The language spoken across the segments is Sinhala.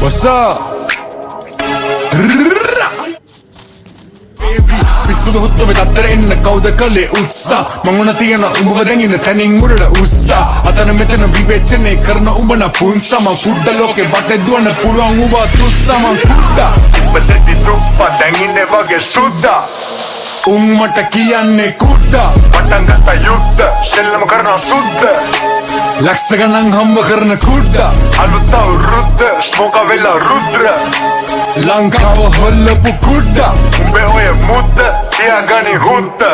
What's up? පිස්සුද හුත්තම තත්තර එන්න කවුද කළේ උත්සා මංගුණ තියෙන උඹව දැඟින තැනින් මුරට උස්සා අතන මෙතන විවේචනය කරන උඹන පුන්සා මං කුඩ්ඩ ලෝකෙ බටේ දුවන්න පුළුවන් උඹ තුස්සා මං කුඩ්ඩා ඉපදෙති තුප්පා දැඟින්නේ වගේ සුද්දා උන් මට කියන්නේ කුඩ්ඩා පටන් ගත්ත යුද්ධ සෙල්ලම කරන සුද්ද ලක්ෂ ගණන් හම්බ කරන කුඩ්ඩා අලුත් අවුරුද්ද ස්මෝකා වෙලා රුද්‍ර ලංකාව හොල්ලපු කුඩ්ඩා උඹේ ඔය මුද්ද තියාගනි හුද්ද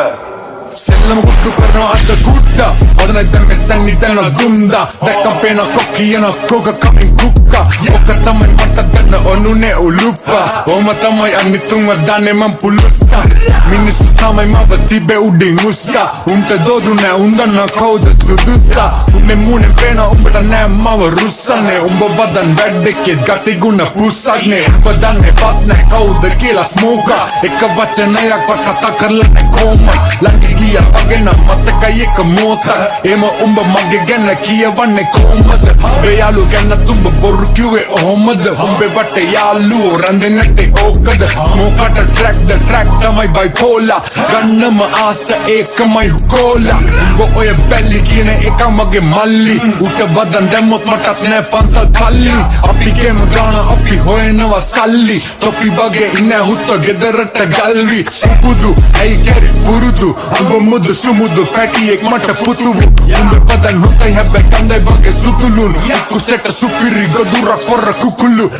සෙල්ලම කුඩ්ඩු කරනවා අද කුඩ්ඩා ඔදන දැන් මෙසන් ඉතන ගුන්දා දැක්කම් පේන කොක්කියන කෝක කමින් කුක්කා ඔක තමයි මට දැන්න ඔනුනේ උලුප්පා ඕම තමයි අනිතුන්ව දාන්නේ මං පුලුස්සා මිනිස්සු තමයි මව තිබේ උඩින් උස්සා උන්ට දෝදු නෑ උන්දන්න කවුද සුදුස්සා උන්නේ මූණෙන් පේන උඹට නෑ මව රුස්සන්නේ උඹ වදන් වැඩෙකෙත් ගතිගුණ පුස්සක්නේ උඹ දන්නේ පත් නෑ කවුද කියලා ස්මෝකා එක වචනයක් කතා කරලා නෑ කොහොම ළඟ ගියා වගේ නම් මතකයි එක මොහොතක් එම උඹ මගේ ගැන කියවන්නේ කොහොමද මේ යාළු ගැන තුඹ බොරු කිව්වේ ඔහොමද උඹේ වටේ යාළුවෝ රැඳෙන්නේ නැත්තේ ඕකද ස්මෝකාට ට්‍රැක් තමයි බයිපෝලා ගන්නම ආස ඒකමයි හුකෝලා උඹ ඔය බැල්ලි කියන එක මගේ මල්ලි උට වදන් දැම්මොත් මටත් නෑ පන්සල් පල්ලි අපි ගේම ගාන අපි හොයනවා සල්ලි තොපි වගේ ඉන්නේ හුත්ත ගෙදරට ගල්වි පුදු ඇයි කැරි පුරුදු උඹ මුදු සුමුදු පැටියෙක් මට පුතුවු උඹ වදන් හොතයි හැබැයි කන්දයි වගේ සුතුලුණු කුසෙට සුපිරි ගොදුර කොර කුකුළු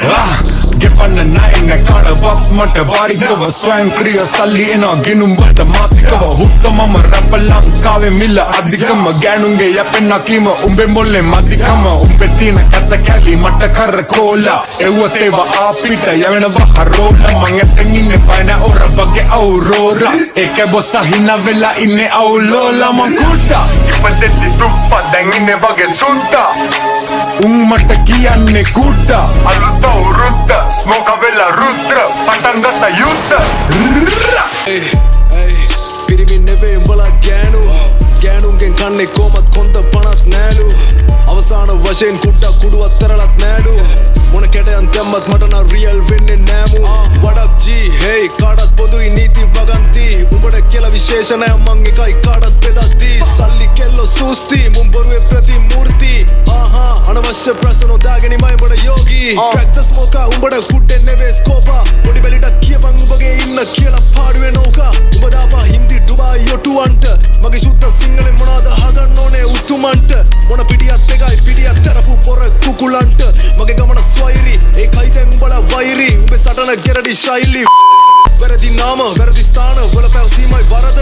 ගෙපන්න නයින කඩවත් මට වාරිකව ස්වයං ක්‍රිය සල්ලි එන ගෙනුම් වලට මාසිකව හුත්ත මම රැප ලංකාවේ මිල අධිකම ගෑනුන්ගේ යැපෙන්න කීම උඹේ මොල්ලේ මදිකම උඹේ තියෙන කැත කැලි මට කර කෝලා එව්වත් ඒව අපිට යවෙනවා හරෝලා මං එතෙන් ඉන්නේ පයින ඔර වගේ අවුරෝරා ඒක බොස්ස හින වෙලා ඉන්නේ අවුලෝලා මං කුඩ්ඩා ඉපදෙති තුප්පා දැන් ඉන්නේ වගේ සුද්දා උන් මට කියන්නේ කුඩ්ඩා අලුත් අවුරුද්ද ස්මෝකා වෙලා රුද්‍ර පටන් ගත්ත යුද්ධ පිරිමින් නෙවේ උඹලා ගෑනුන්ගෙන් කන්නේ කොමත් කොන්ද පනක් නෑලු අවසාන වශයෙන් කුඩ්ඩා කුඩුවත් තරලත් නෑලු මොන කැටයන් තැම්මත් මටන රියල් වෙන්නේ නෑමු වඩක් ජී හෙයි කාඩත් පොදුයි නීති වගන්ති උඹට කියලා විශේෂණය මං එකයි කාඩත් බෙදත්දී සල්ලි කෙල්ලෝ සූස්ති මුන් බොරුවේ ප්‍රතිමූර්ති අනවශ්‍ය ප්‍රශ්න දාගෙනමයි උඹට යෝගී ට්‍රැක්ටර් ස්මෝකා උඹට කුඩ්ඩෙන් නෙවේ ස්කෝපා පොඩි බැලිටක් කියපන් උඹගේ ඉන්න කියලා පාඩුවේ නෝකා උඹ දාපා හින්දි ඩුබායි යොටුවන්ට මගේ සුද්ද සිංහලෙන් මොනවද අහගන්න ඕනේ උතුමන්ට මොන පිටියත් එකයි පිටියක් තරපු පොර කුකුලන්ට මගේ ගමන ස්වෛරි ඒකයි දැන් උඹලා වෛරි උඹේ සටන ගෙරඩි ශෛලි වැරදි නාම වැරදි ස්ථාන වල පැවසීමයි වරද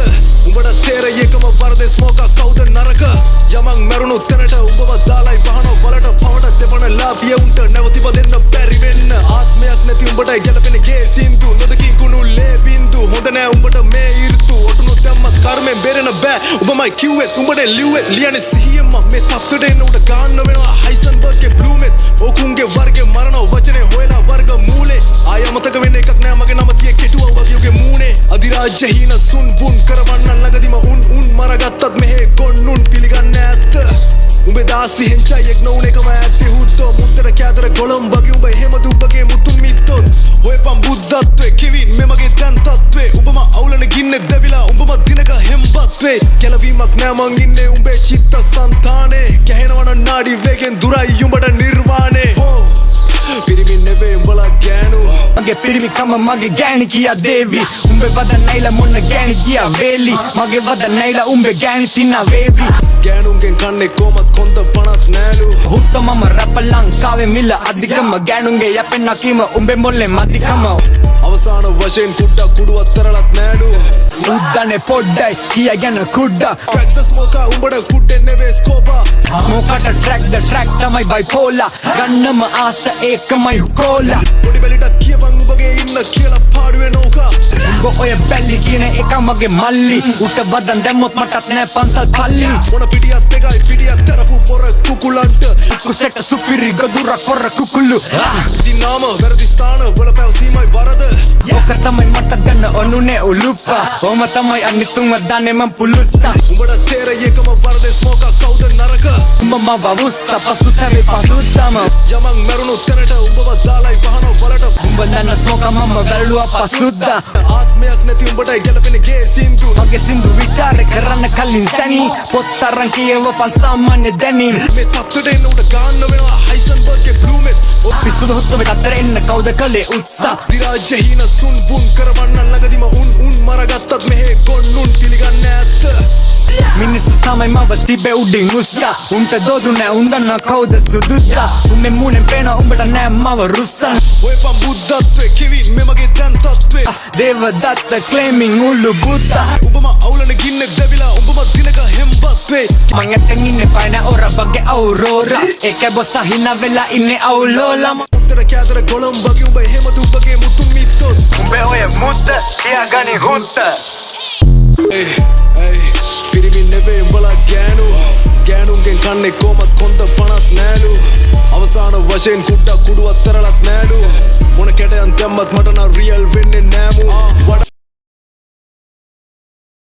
උඹට තේරෙයකම වරදේ ස්මෝකා කවුද නරක යමන් මැරුණු තැනට උඹව දාලයි පහන වලට පවට දෙපන ලාභිය උන්ට නැවතිව දෙන්න බැරි වෙන්න ආත්මයක් නැති උඹට ගැලපෙන ගේ සින්දු නොදකින් කුණු ලේ බින්දු හොඳ නෑ උඹට මේ ඍතු ඔටුනු දැම්මත් කර්මෙන් බේරෙන්න බෑ උඹමයි කිව්වෙත් උඹට ලිව්වෙත් ලියන්නේ සිහියෙන්ම මේ තත්ත්වයට එන්න උට ගන්න වෙනවා හයිසන්බර්ග්ගේ බ්ලූමෙත් ඕකුන්ගේ වර්ගේ මරණ වචනේ හොයලා වර්ග මූලේ ආය අමතක වෙන්න එකක් නෑ මගේ නම තියේ කෙටුවා වගේ උගේ මූනේ අධිරාජ්‍ය හීන සුන් බුන් කරවන්න ළඟදිම උන් මරගත්තත් මෙහෙ ගොන්නුන් පිළිගන්නේ ඇත්ත උඹේ දාසි හෙන්චයියෙක් නොවුන එකම ඇත්තේ හුත්තෝ මුද්දට කෑදර ගොළම් වගේ උඹ එහෙම දුබ්බගේ මුතුන් මිත්තොත් හොයපන් බුද්ධත්වේ කිවින් මෙමගේ තැන් තත්වේ උඹම අවුලන ගින්නේ දැවිලා උඹම දිනක හෙම්බත්වේ ගැලවීමක් නෑ මං ඉන්නේ උඹේ චිත්ත සංතානේ ගැහෙනවන නාඩි වේගෙන් දුරයි උඹට නිර්වාණේ පිරිමින් නෙවේ උඹලා ගෑනු මගේ පිරිමිකම මගේ ගෑණි කියා දේවි උඹේ වදන් නැයිලා මොන ගෑණි කියා වේලි මගේ වදන් නැයිලා උඹේ ගෑණි තිනා වේවි ගෑනුන්ගෙන් කන්නේ කොමත් කොන්ද පනක් නෑලු හුත්ත මම රැප ලංකාවේ මිල අධිකම ගෑනුන්ගේ යැපෙන්න කීම උඹේ මොල්ලේ මදිකම අවසාන වශයෙන් කුඩ්ඩා කුඩුවත් තරලත් නෑලු උද්දනේ පොඩ්ඩයි කියගෙන කුඩ්ඩා ට්‍රැක්ටර් ස්මෝකා උඹට කුඩ්ඩෙන් නෙවේ ස්කෝපා ස්මෝකාට ට්‍රැක් තමයි බයිපෝලා ගන්නම ආස ඒකමයි හුකෝලා පොඩි බැලිටක් කියපන් උඹගේ ඉන්න කියලා පාඩුවේ නෝකා උඹ ඔය බැල්ලි කියන එක මගේ මල්ලි උට වදන් දැම්මොත් මටත් නෑ පන්සල් පල්ලි මොන පිටියත් එකයි පිටියක් තරපු පොර කුකුලන්ට කුසෙට සුපිරි ගොදුර කොර කුකුළු දිනාම වැරදි ස්ථාන වල පැවසීමයි වරද ඕක තමයි මට දැන්න ඔනුනේ උලුප්පා ඕම තමයි අනිතුන්ව දාන්නේ මං පුලුස්සා උඹට තේරෙයකම වරදේ ස්මෝකා කවුද නරක උඹම වවුස්ස පසුත වේ පසුත්තම යමන් මැරුණු තැනට උඹව දාලයි පහනෝ බලට උඹ දන්න ස්මෝක මම වැළුවා පසුද්දා ආත්මයක් නැති උඹට ගැලපෙන ගේ සින්දු මගේ සින්දු විචාර කරන්න කලින් සැනී පොත් අරන් කියවපන් සාමාන්‍ය දැනීම් මේ තත්ත්වයට එන්න උඩ ගාන්න වෙනවා හයිසන්බර්ග්ගේ බ්ලූමෙත් පිස්සුද හොත්තුවේ අතර එන්න කවුද කළේ උත්සාහ දිරාජ්‍ය හීන සුන් බුන් කරවන්න ළඟදිම උන් මරගත්තත් මෙහෙ ගොන්නුන් පිළිගන්න ඇත්ත මිනිස්සු තමයි මව තිබේ උඩින් උස්සා උන්ට දෝදු නෑ උන් දන්නා කවුද සුදුස්සා උන්ගේ මූණෙන් පේන උඹට නෑ මව රුස්සන් ඔය පම් බුද්ධත්වේ කිවි මෙමගේ දැන් තත්ත්වේ දේවදත්ත claiming උල්ලු බුද්ධා උඹම අවුලන ගින්නෙක් දැවිලා උඹම දිනක හෙම්බත්වේ මං ඇත්තෙන් ඉන්නේ පයින ඔරබගේ අවුරෝරා ඒකේ බොස්ස හිනා වෙලා ඉන්නේ අවුලෝලම උත්තර කෑදර කොළඹගේ උඹ එහෙම දුඹගේ මුතුන් මිත්තොත් උඹේ ඔය මුද්ද තියාගනි හුත්ත පිරිමින් නෙවේ උඹලා ගෑනුන්ගෙන් කන්නේ කොමත් කොන්ද පනත් නෑලු අවසාන වශයෙන් කුඩ්ඩක් කුඩුවත් තරලත් නෑලු මොන කැටයන් දැම්මත් මට නම් රියල් වෙන්නේ නෑ